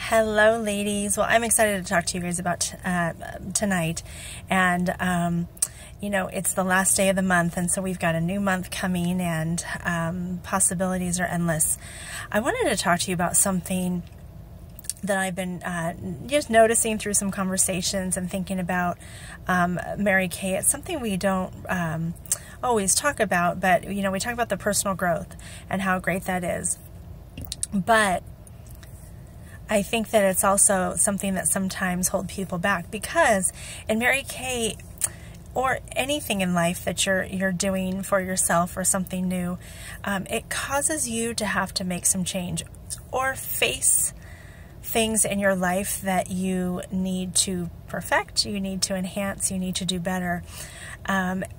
Hello, ladies. Well, I'm excited to talk to you guys about tonight. And, it's the last day of the month, and so we've got a new month coming, and possibilities are endless. I wanted to talk to you about something that I've been just noticing through some conversations and thinking about Mary Kay. It's something we don't always talk about, but, we talk about the personal growth and how great that is. But I think that it's also something that sometimes holds people back, because in Mary Kay, or anything in life that you're doing for yourself or something new, it causes you to have to make some change or face things in your life that you need to perfect, you need to enhance, you need to do better,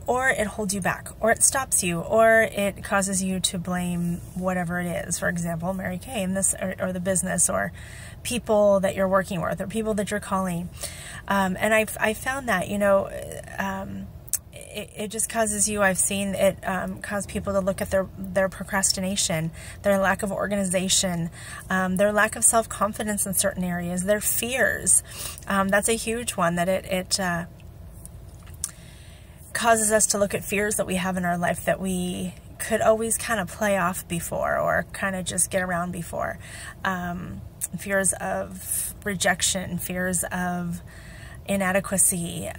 or it holds you back, or it stops you, or it causes you to blame whatever it is. For example, Mary Kay in this, or the business, or people that you're working with, or people that you're calling. And I found that, it just causes you, I've seen it cause people to look at their procrastination, their lack of organization, their lack of self-confidence in certain areas, their fears. That's a huge one, that it causes us to look at fears that we have in our life that we could always kind of play off before, or kind of just get around before. Fears of rejection, fears of inadequacy,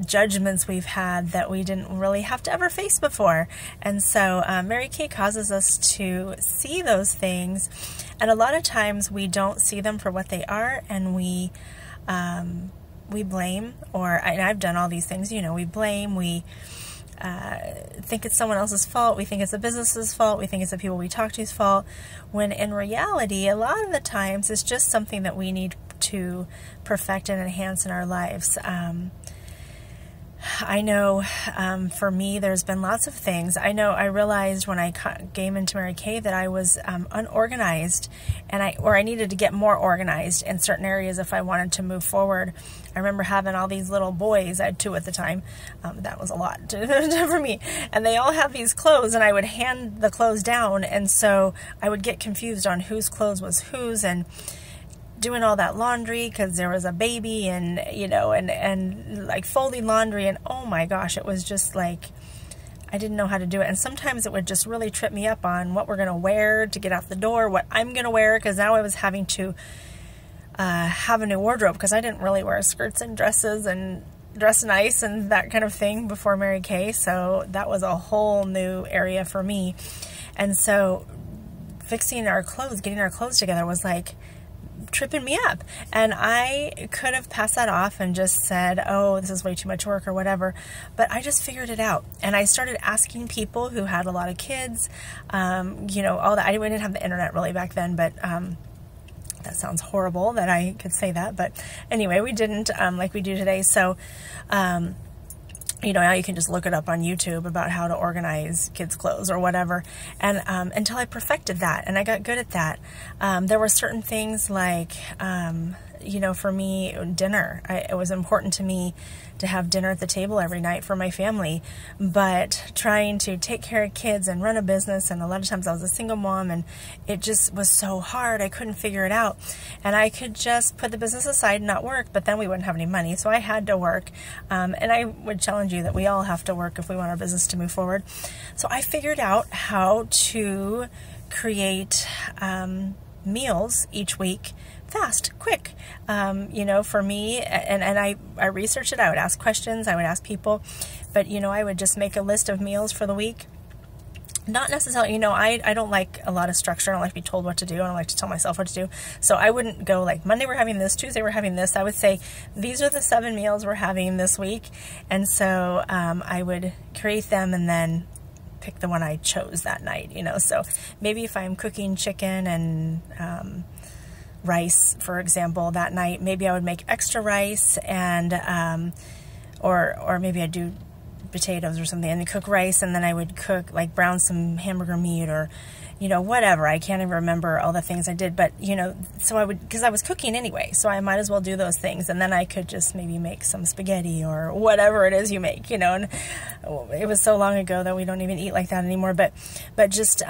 judgments we've had that we didn't really have to ever face before. And so Mary Kay causes us to see those things, and a lot of times we don't see them for what they are, and we blame, and I've done all these things, we blame, we think it's someone else's fault, we think it's the business's fault, we think it's the people we talk to's fault, when in reality, a lot of the times, it's just something that we need to perfect and enhance in our lives. I know for me, there's been lots of things. I realized when I came into Mary Kay that I was unorganized, and I needed to get more organized in certain areas if I wanted to move forward. I remember having all these little boys. I had 2 at the time. That was a lot for me. And they all had these clothes, and I would hand the clothes down, and so I would get confused on whose clothes was whose, and doing all that laundry because there was a baby, and and like folding laundry, and oh my gosh, it was just like I didn't know how to do it. And sometimes it would just really trip me up on what we're going to wear to get out the door, what I'm going to wear, because now I was having to have a new wardrobe, because I didn't really wear skirts and dresses and dress nice and that kind of thing before Mary Kay, so that was a whole new area for me. And so fixing our clothes, getting our clothes together was like tripping me up, and I could have passed that off and just said, oh, this is way too much work or whatever, but I just figured it out, and I started asking people who had a lot of kids, all that. I didn't have the internet really back then, but that sounds horrible that I could say that, but anyway, we didn't like we do today. So now you can just look it up on YouTube about how to organize kids' clothes or whatever. And until I perfected that, and I got good at that, there were certain things like, for me, dinner. It was important to me to have dinner at the table every night for my family, but trying to take care of kids and run a business, and a lot of times I was a single mom, and it just was so hard. I couldn't figure it out, and I could just put the business aside and not work, but then we wouldn't have any money, so I had to work, and I would challenge you that we all have to work if we want our business to move forward. So I figured out how to create meals each week, fast, quick, for me, and I researched it. I would ask questions, I would ask people, but I would just make a list of meals for the week. Not necessarily, I don't like a lot of structure. I don't like to be told what to do. I don't like to tell myself what to do. So I wouldn't go like, Monday we're having this, Tuesday we're having this. I would say, these are the 7 meals we're having this week. And so I would create them and then pick the one I chose that night, So maybe if I'm cooking chicken and rice, for example, that night, maybe I would make extra rice, and or maybe I'd do potatoes or something and cook rice, and then I would brown some hamburger meat, or whatever. I can't even remember all the things I did, but so I would, because I was cooking anyway, so I might as well do those things, and then I could just maybe make some spaghetti or whatever it is you make, and it was so long ago that we don't even eat like that anymore, but just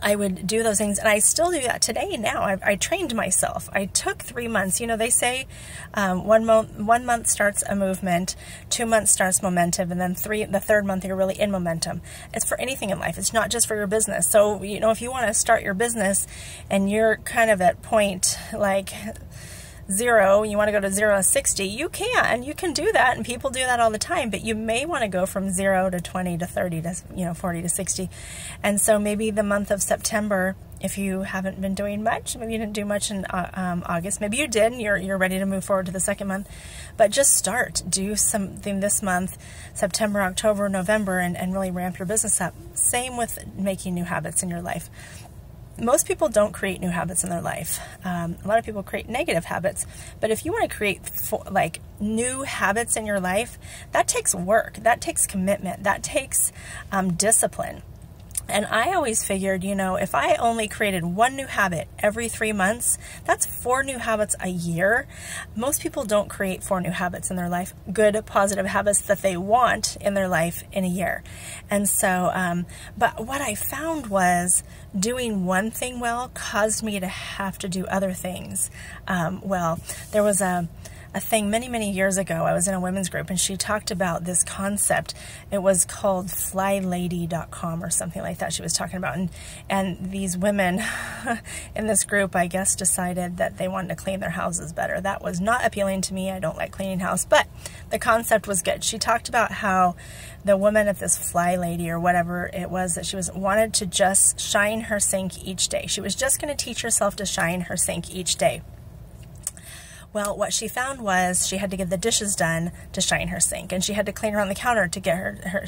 I would do those things, and I still do that today now. I trained myself. I took 3 months. You know, they say 1 month starts a movement, 2 months starts momentum, and then the third month you're really in momentum. It's for anything in life. It's not just for your business. So, you know, if you want to start your business and you're kind of at point like 0, you want to go to 0 to 60, you can do that, and people do that all the time, but you may want to go from 0 to 20 to 30 to, you know, 40 to 60. And so maybe the month of September, if you haven't been doing much, maybe you didn't do much in August, maybe you did, and you're ready to move forward to the second month, but just do something this month, September, October, November, and really ramp your business up. Same with making new habits in your life. Most people don't create new habits in their life. A lot of people create negative habits. But if you want to create new habits in your life, that takes work. That takes commitment. That takes discipline. And I always figured, you know, if I only created one new habit every 3 months, that's 4 new habits a year. Most people don't create 4 new habits in their life, good, positive habits that they want in their life in a year. And so, but what I found was doing one thing well caused me to have to do other things well. There was a thing many years ago. I was in a women's group, and she talked about this concept. It was called flylady.com or something like that she was talking about. And these women in this group, I guess, decided that they wanted to clean their houses better. That was not appealing to me. I don't like cleaning house, but the concept was good. She talked about how the woman at this Fly Lady or whatever it was that she wanted to just shine her sink each day. She was just going to teach herself to shine her sink each day. Well, what she found was she had to get the dishes done to shine her sink, and she had to clean around the counter to get her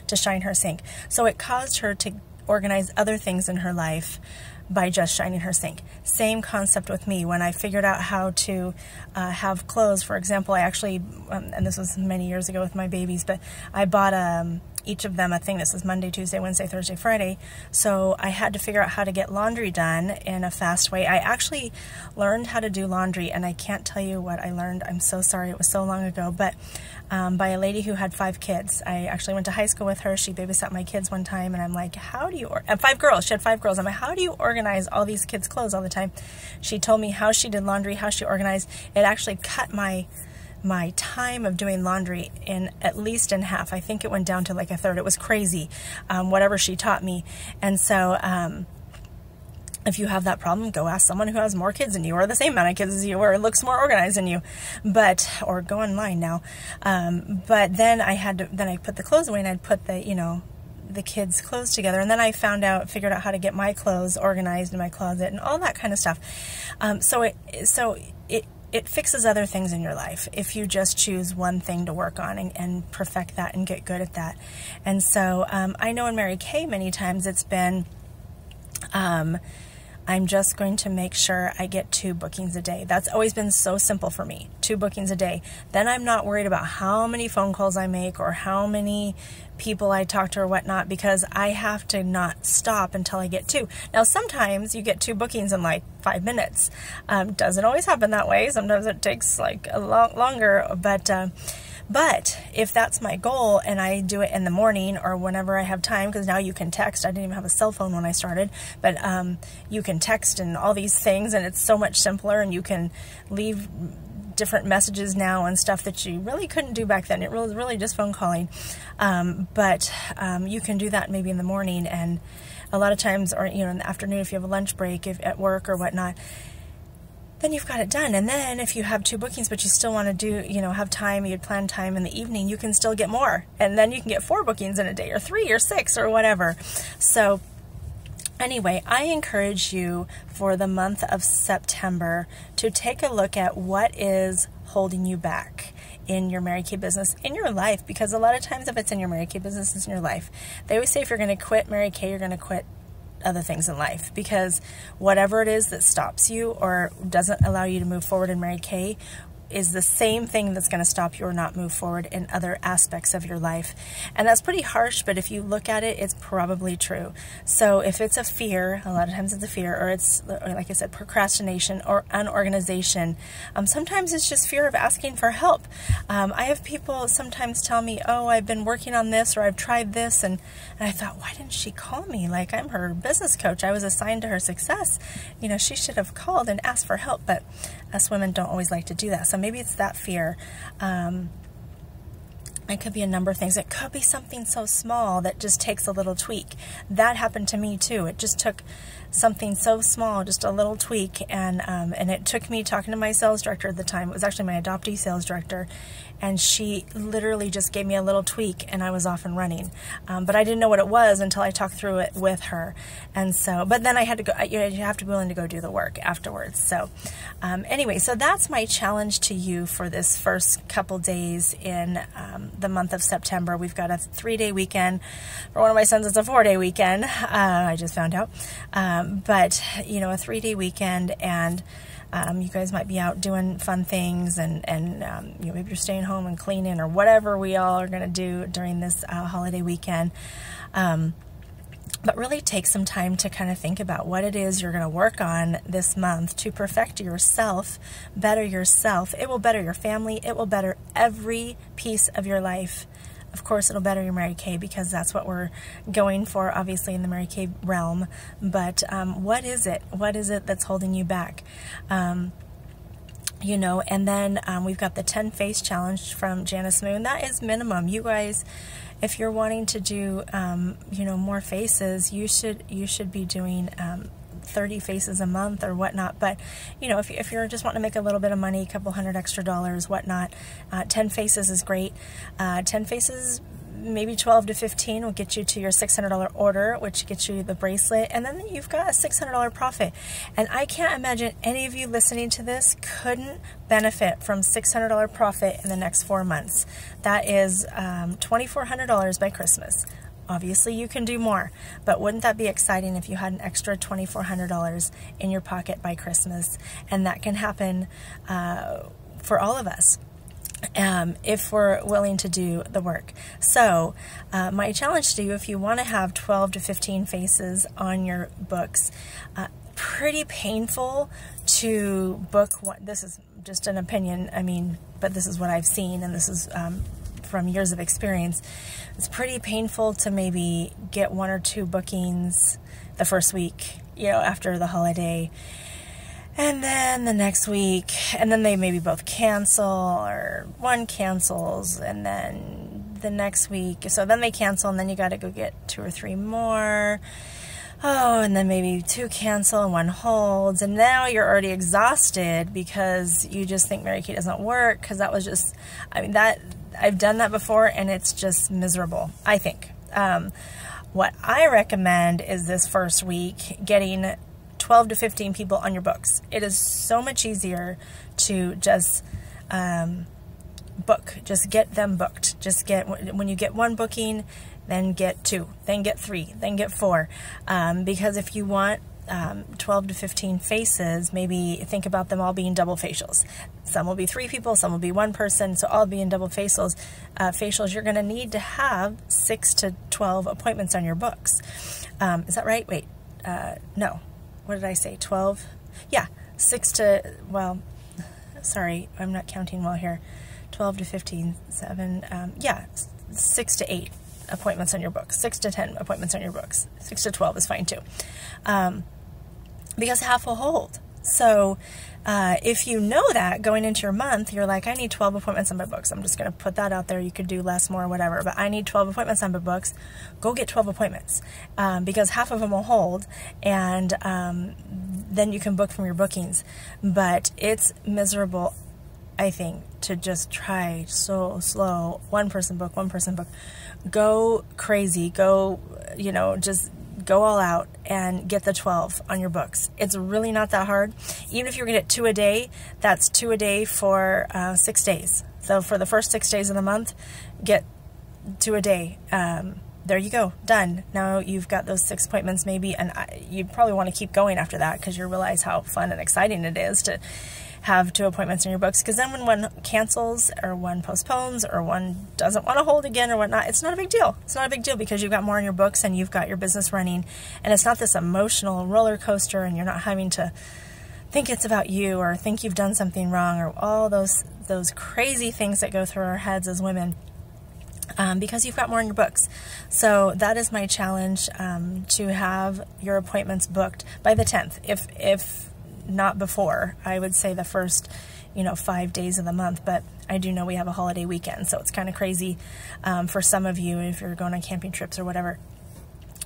to shine her sink. So it caused her to organize other things in her life by just shining her sink. Same concept with me. When I figured out how to have clothes, for example, I actually, and this was many years ago with my babies, but I bought each of them a thing. This is Monday, Tuesday, Wednesday, Thursday, Friday. So I had to figure out how to get laundry done in a fast way. I actually learned how to do laundry, and I can't tell you what I learned. I'm so sorry. It was so long ago. But by a lady who had 5 kids. I actually went to high school with her. She babysat my kids one time, and I'm like, how do you, 5 girls. She had 5 girls. I'm like, how do you organize all these kids' clothes all the time? She told me how she did laundry, how she organized. It actually cut my time of doing laundry at least in half. I think it went down to like a third. It was crazy, whatever she taught me. And so if you have that problem, go ask someone who has more kids than you, or the same amount of kids as you, or looks more organized than you. Or go online now. But then I put the clothes away, and I'd put the kids' clothes together, and then I figured out how to get my clothes organized in my closet and all that kind of stuff. So it fixes other things in your life if you just choose one thing to work on and perfect that and get good at that. And so I know in Mary Kay many times it's been, I'm just going to make sure I get 2 bookings a day. That's always been so simple for me, 2 bookings a day. Then I'm not worried about how many phone calls I make or how many people I talk to or whatnot, because I have to not stop until I get 2. Now, sometimes you get 2 bookings in like 5 minutes. Doesn't always happen that way. Sometimes it takes like a lot longer, but if that's my goal and I do it in the morning or whenever I have time, because now you can text. I didn't even have a cell phone when I started, but you can text and all these things, and it's so much simpler, and you can leave different messages now and stuff that you really couldn't do back then. It was really just phone calling. But you can do that maybe in the morning, and a lot of times, or in the afternoon if you have a lunch break at work or whatnot, then you've got it done. And then if you have 2 bookings, but you still want to do, have time, you'd plan time in the evening, you can still get more. And then you can get 4 bookings in a day, or 3 or 6 or whatever. So anyway, I encourage you for the month of September to take a look at what is holding you back in your Mary Kay business, in your life, because a lot of times if it's in your Mary Kay business, it's in your life. They always say if you're going to quit Mary Kay, you're going to quit other things in life, because whatever it is that stops you or doesn't allow you to move forward in Mary Kay is the same thing that's going to stop you or not move forward in other aspects of your life. And that's pretty harsh, but if you look at it, it's probably true. So if it's a fear, a lot of times it's a fear, or it's, like I said, procrastination or unorganization. Sometimes it's just fear of asking for help. I have people sometimes tell me, oh, I've been working on this, or I've tried this, and I thought, why didn't she call me? Like, I'm her business coach. I was assigned to her success. You know, she should have called and asked for help, but us women don't always like to do that. So maybe it's that fear. It could be a number of things. It could be something so small that just takes a little tweak. That happened to me too. It just took something so small, just a little tweak, and it took me talking to my sales director at the time. It was actually my adoptee sales director, and she literally just gave me a little tweak, and I was off and running. But I didn't know what it was until I talked through it with her. And so, but then I had to go. You have to be willing to go do the work afterwards. So, anyway, so that's my challenge to you for this first couple days in the month of September. We've got a 3-day weekend. For one of my sons, it's a 4-day weekend. I just found out. But, you know, a 3-day weekend, and you guys might be out doing fun things, and you know, maybe you're staying home and cleaning, or whatever we all are going to do during this holiday weekend. But really take some time to kind of think about what it is you're going to work on this month to perfect yourself, better yourself. It will better your family. It will better every piece of your life. Of course, it'll better your Mary Kay, because that's what we're going for, obviously, in the Mary Kay realm. But what is it? What is it that's holding you back? You know, and then we've got the 10 face challenge from Janice Moon. That is minimum. You guys, if you're wanting to do, you know, more faces, you should be doing 30 faces a month or whatnot. But, you know, if you're just wanting to make a little bit of money, a couple $100 extra, whatnot, 10 faces is great. 10 faces, maybe 12 to 15 will get you to your $600 order, which gets you the bracelet, and then you've got a $600 profit. And I can't imagine any of you listening to this couldn't benefit from $600 profit in the next 4 months. That is $2,400 by Christmas. Obviously, you can do more, but wouldn't that be exciting if you had an extra $2,400 in your pocket by Christmas? And that can happen for all of us, if we're willing to do the work. So my challenge to you, if you want to have 12 to 15 faces on your books, pretty painful to book one. This is just an opinion, I mean, but this is what I've seen, and this is from years of experience. It's pretty painful to maybe get 1 or 2 bookings the first week, you know, after the holiday, and then the next week, and then they maybe both cancel, or one cancels, and then the next week, so then they cancel, and then you got to go get 2 or 3 more. Oh, and then maybe 2 cancel and 1 holds, and now you're already exhausted because you just think Mary Kay doesn't work, because that was just, I mean, that, I've done that before, and it's just miserable, I think. What I recommend is this first week, getting 12 to 15 people on your books. It is so much easier to just book, just get them booked. Just get, when you get 1 booking, then get 2, then get 3, then get 4. Because if you want 12 to 15 faces, maybe think about them all being double facials. Some will be 3 people, some will be 1 person, so all be in double facials. You're going to need to have 6 to 12 appointments on your books. Is that right? Wait, no. What did I say? 12? Yeah, 6 to, well, sorry, I'm not counting well here. 12 to 15, 7, yeah, 6 to 8 appointments on your books. 6 to 10 appointments on your books. 6 to 12 is fine too. Because half will hold. So if you know that going into your month, you're like, I need 12 appointments on my books. I'm just going to put that out there. You could do less, more, whatever. But I need 12 appointments on my books. Go get 12 appointments, because half of them will hold, and then you can book from your bookings. But it's miserable, I think, to just try so slow. 1 person book, 1 person book. Go crazy. Go, you know, just go all out and get the 12 on your books. It's really not that hard. Even if you're going to get 2 a day, that's 2 a day for 6 days. So for the first 6 days of the month, get 2 a day. there you go, done. Now you've got those 6 appointments maybe, and you'd probably want to keep going after that because you realize how fun and exciting it is to have 2 appointments in your books. Because then when one cancels or one postpones or one doesn't want to hold again or whatnot, it's not a big deal. It's not a big deal because you've got more in your books and you've got your business running, and it's not this emotional roller coaster, and you're not having to think it's about you or think you've done something wrong or all those crazy things that go through our heads as women. Because you've got more in your books. So that is my challenge, to have your appointments booked by the 10th. If not before, I would say the first, 5 days of the month, but I do know we have a holiday weekend, so it's kind of crazy for some of you if you're going on camping trips or whatever.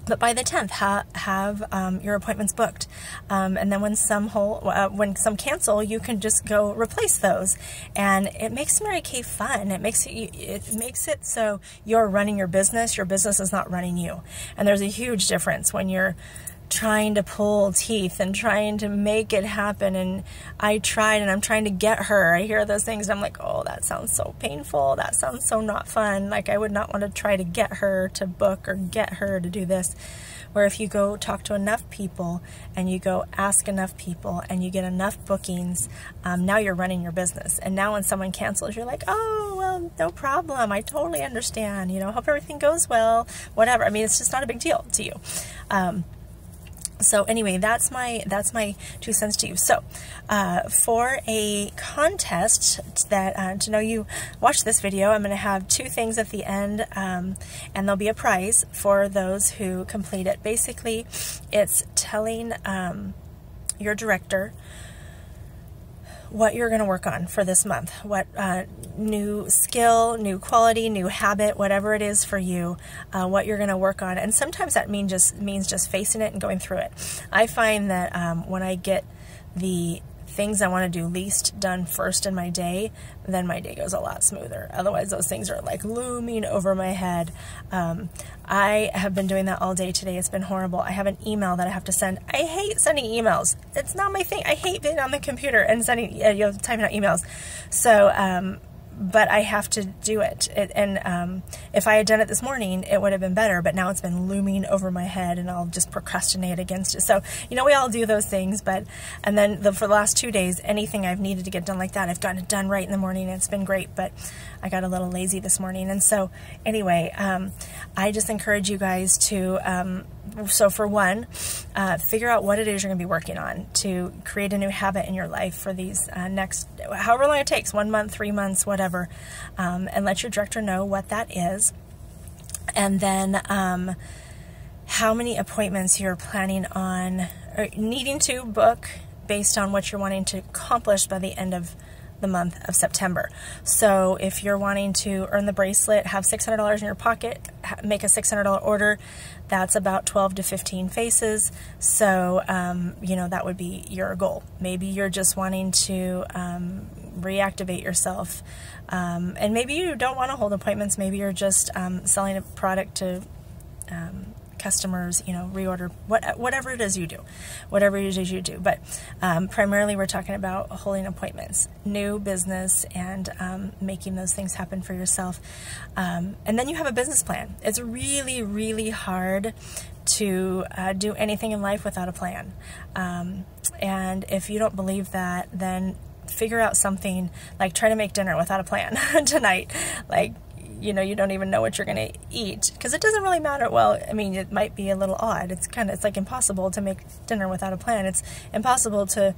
But by the 10th, have your appointments booked, and then when some cancel, you can just go replace those, and it makes Mary Kay fun. It makes it so you're running your business is not running you, and there's a huge difference when you're trying to pull teeth and trying to make it happen. And I tried, and I'm trying to get her. I hear those things and I'm like, oh, that sounds so painful. That sounds so not fun. Like, I would not want to try to get her to book or get her to do this. Where if you go talk to enough people and you go ask enough people and you get enough bookings, now you're running your business. And now when someone cancels, you're like, oh, well, no problem. I totally understand. Hope everything goes well, whatever. I mean, it's just not a big deal to you. So anyway, that's my 2 cents to you. So for a contest that to know you watch this video, I'm going to have 2 things at the end, and there'll be a prize for those who complete it. Basically, it's telling your director what you're going to work on for this month, what new skill, new quality, new habit, whatever it is for you, what you're going to work on. And sometimes that means just facing it and going through it. I find that when I get the things I want to do least done first in my day, then my day goes a lot smoother. Otherwise, those things are like looming over my head. I have been doing that all day today. It's been horrible. I have an email that I have to send. I hate sending emails. It's not my thing. I hate being on the computer and sending, typing out emails. So, but I have to do it. If I had done it this morning, it would have been better, but now it's been looming over my head and I'll just procrastinate against it. So, we all do those things, and then for the last 2 days, anything I've needed to get done like that, I've gotten it done right in the morning, and it's been great, but I got a little lazy this morning. And so anyway, I just encourage you guys to, so for one, figure out what it is you're going to be working on to create a new habit in your life for these next, however long it takes, 1 month, 3 months, whatever, and let your director know what that is. And then how many appointments you're planning on or needing to book based on what you're wanting to accomplish by the end of the month of September. So if you're wanting to earn the bracelet, have $600 in your pocket, make a $600 order, that's about 12 to 15 faces. So, that would be your goal. Maybe you're just wanting to reactivate yourself. And maybe you don't want to hold appointments. Maybe you're just selling a product to customers, reorder, whatever it is you do, But primarily we're talking about holding appointments, new business, and making those things happen for yourself. And then you have a business plan. It's really, really hard to do anything in life without a plan. And if you don't believe that, then figure out something, like try to make dinner without a plan tonight. Like, you don't even know what you're going to eat, because it doesn't really matter. Well, I mean, it might be a little odd. It's like impossible to make dinner without a plan. It's impossible to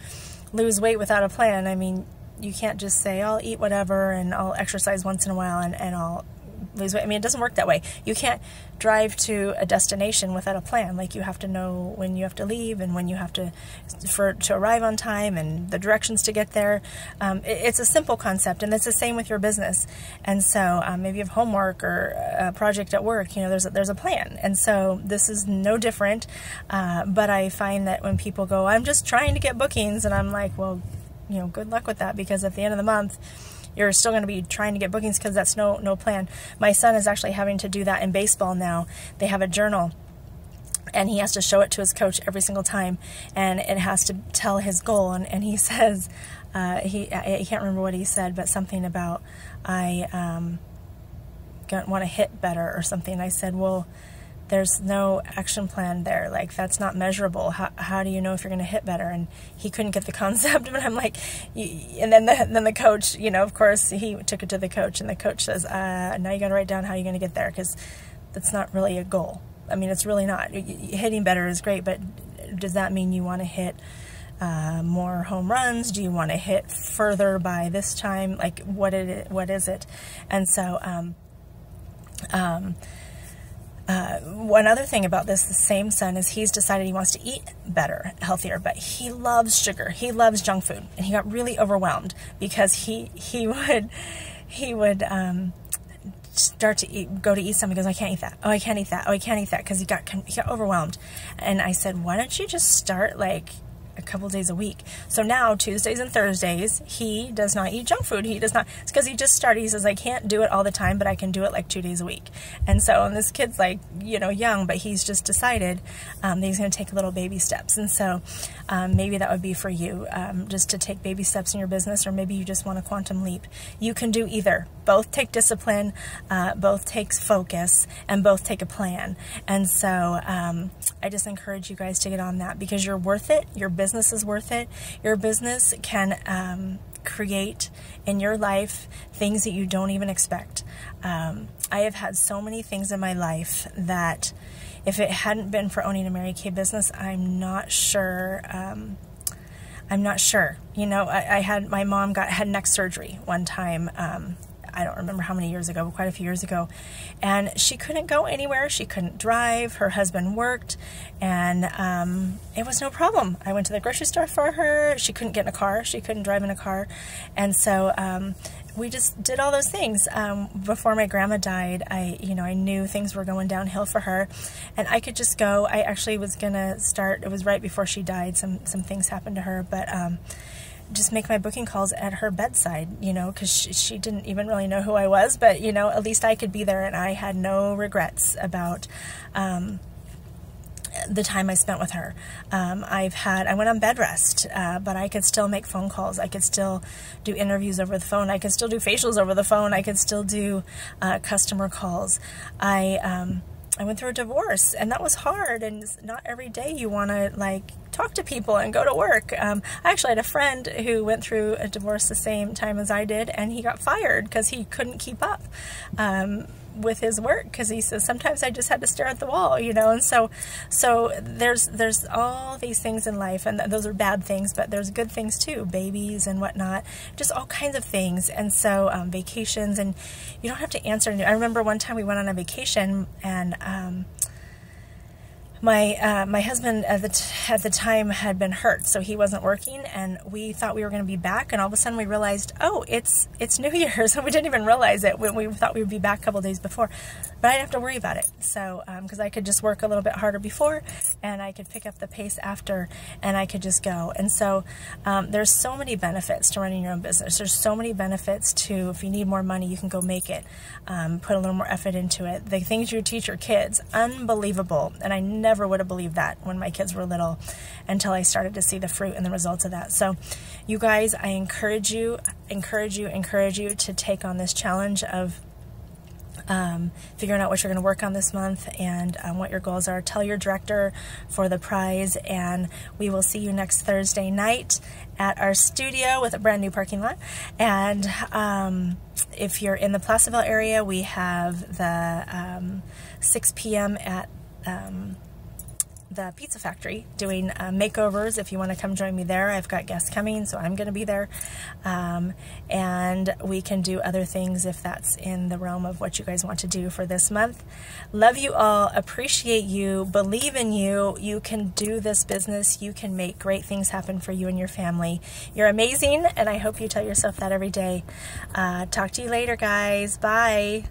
lose weight without a plan. I mean, you can't just say, I'll eat whatever and I'll exercise once in a while and I'll lose weight. I mean, it doesn't work that way. You can't drive to a destination without a plan. Like, you have to know when you have to leave and when you have to arrive on time and the directions to get there. It's a simple concept, and it's the same with your business. And so maybe you have homework or a project at work, there's a plan. And so this is no different. But I find that when people go, I'm just trying to get bookings, and I'm like, well, good luck with that, because at the end of the month, you're still going to be trying to get bookings, because that's no plan. My son is actually having to do that in baseball now. They have a journal, and he has to show it to his coach every single time, and it has to tell his goal. And he says, I can't remember what he said, but something about, I want to hit better or something. I said, well, there's no action plan there. Like, that's not measurable. How do you know if you're going to hit better? And he couldn't get the concept. But I'm like, and then the coach, you know, of course, he took it to the coach, and the coach says, now you got to write down how you're going to get there, because that's not really a goal. I mean, it's really not. Hitting better is great, but does that mean you want to hit more home runs? Do you want to hit further by this time? Like, what is it? And so, one other thing about this, the same son, is he's decided he wants to eat better, healthier, but he loves sugar. He loves junk food, and he got really overwhelmed because he would start to go to eat something. He goes, I can't eat that. Oh, I can't eat that. Oh, I can't eat that, because he got overwhelmed. And I said, why don't you just start like a couple days a week? So now Tuesdays and Thursdays he does not eat junk food. He does not. It's because he just started. He says, I can't do it all the time, but I can do it like 2 days a week. And so, and this kid's like, you know, young, but he's just decided that he's going to take little baby steps. And so maybe that would be for you, just to take baby steps in your business, or maybe you just want a quantum leap. You can do either. Both take discipline, both takes focus, and both take a plan. And so I just encourage you guys to get on that, because you're worth it. Your business is worth it. Your business can create in your life things that you don't even expect. I have had so many things in my life that if it hadn't been for owning a Mary Kay business, I'm not sure. You know, my mom had neck surgery one time. I don't remember how many years ago, but quite a few years ago. And she couldn't go anywhere. She couldn't drive. Her husband worked, and it was no problem. I went to the grocery store for her. She couldn't get in a car. She couldn't drive in a car. And so we just did all those things. Before my grandma died, I knew things were going downhill for her, and I could just go. I actually was going to start, it was right before she died. Some things happened to her, but just make my booking calls at her bedside, you know, because she didn't even really know who I was, but, you know, at least I could be there, and I had no regrets about the time I spent with her. I went on bed rest, but I could still make phone calls. I could still do interviews over the phone. I could still do facials over the phone. I could still do customer calls. I went through a divorce, and that was hard, and not every day you want to, like, talk to people and go to work. I actually had a friend who went through a divorce the same time as I did, and he got fired because he couldn't keep up with his work, because he says, sometimes I just had to stare at the wall, you know. And so there's all these things in life, and those are bad things, but there's good things too, babies and whatnot, just all kinds of things. And so vacations, and you don't have to answer. I remember one time we went on a vacation, and my husband at the time had been hurt, so he wasn't working, and we thought we were going to be back, and all of a sudden we realized, oh, it's New Year's, and we didn't even realize it when we thought we would be back a couple days before. But I didn't have to worry about it, so because I could just work a little bit harder before, and I could pick up the pace after, and I could just go. And so there's so many benefits to running your own business. There's so many benefits to, if you need more money, you can go make it. Put a little more effort into it. The things you teach your kids, unbelievable, and I never would have believed that when my kids were little, until I started to see the fruit and the results of that. So you guys, I encourage you to take on this challenge of figuring out what you're going to work on this month, and what your goals are. Tell your director for the prize, and we will see you next Thursday night at our studio with a brand new parking lot. And if you're in the Placerville area, we have the 6 p.m. at the Pizza Factory doing makeovers. If you want to come join me there, I've got guests coming, so I'm going to be there. And we can do other things if that's in the realm of what you guys want to do for this month. Love you all, appreciate you, believe in you. You can do this business. You can make great things happen for you and your family. You're amazing, and I hope you tell yourself that every day. Talk to you later, guys. Bye.